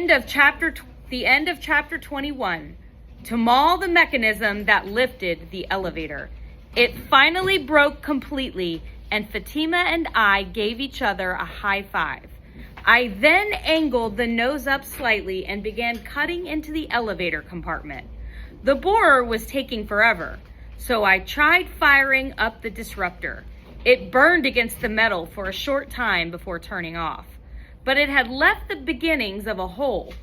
The end of chapter 21. To maul the mechanism that lifted the elevator. It finally broke completely, and Fatima and I gave each other a high five. I then angled the nose up slightly and began cutting into the elevator compartment. The borer was taking forever, so I tried firing up the disruptor. It burned against the metal for a short time before turning off, but it had left the beginnings of a hole.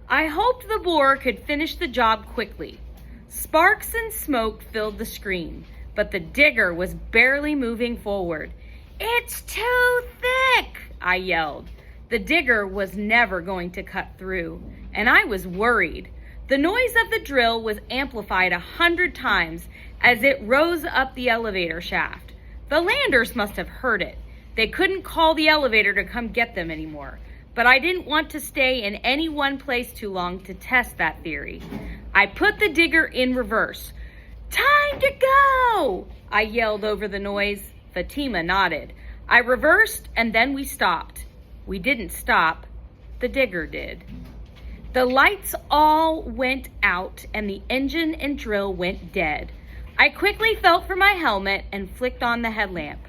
I hoped the borer could finish the job quickly. Sparks and smoke filled the screen, but the digger was barely moving forward. "It's too thick," I yelled. The digger was never going to cut through, and I was worried. The noise of the drill was amplified 100 times as it rose up the elevator shaft. The landers must have heard it. They couldn't call the elevator to come get them anymore, but I didn't want to stay in any one place too long to test that theory. I put the digger in reverse. "Time to go!" I yelled over the noise. Fatima nodded. I reversed and then we stopped. We didn't stop. The digger did. The lights all went out and the engine and drill went dead. I quickly felt for my helmet and flicked on the headlamp.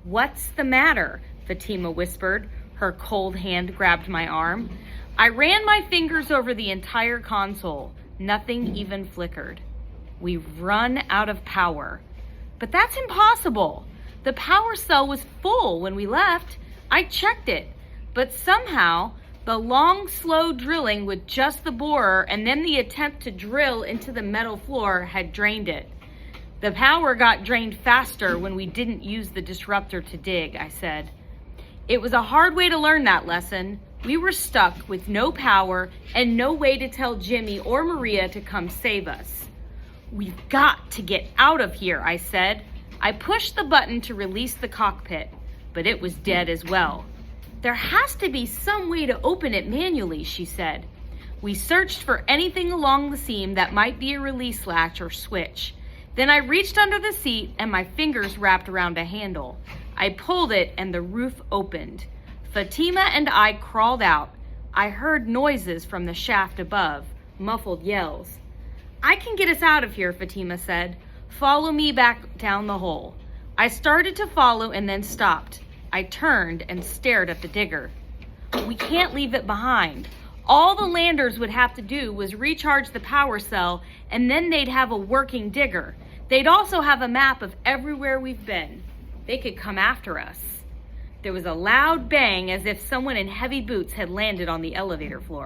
"What's the matter?" Fatima whispered. Her cold hand grabbed my arm. I ran my fingers over the entire console. Nothing even flickered. "We've run out of power." "But that's impossible. The power cell was full when we left. I checked it. But somehow, the long, slow drilling with just the borer and then the attempt to drill into the metal floor had drained it." "The power got drained faster when we didn't use the disruptor to dig," I said. "It was a hard way to learn that lesson. We were stuck with no power and no way to tell Jimmy or Maria to come save us." "We've got to get out of here," I said. I pushed the button to release the cockpit, but it was dead as well. "There has to be some way to open it manually," she said. We searched for anything along the seam that might be a release latch or switch. Then I reached under the seat and my fingers wrapped around a handle. I pulled it and the roof opened. Fatima and I crawled out. I heard noises from the shaft above, muffled yells. "I can get us out of here," Fatima said. "Follow me back down the hole." I started to follow and then stopped. I turned and stared at the digger. "We can't leave it behind. All the landers would have to do was recharge the power cell and then they'd have a working digger. They'd also have a map of everywhere we've been. They could come after us." There was a loud bang as if someone in heavy boots had landed on the elevator floor.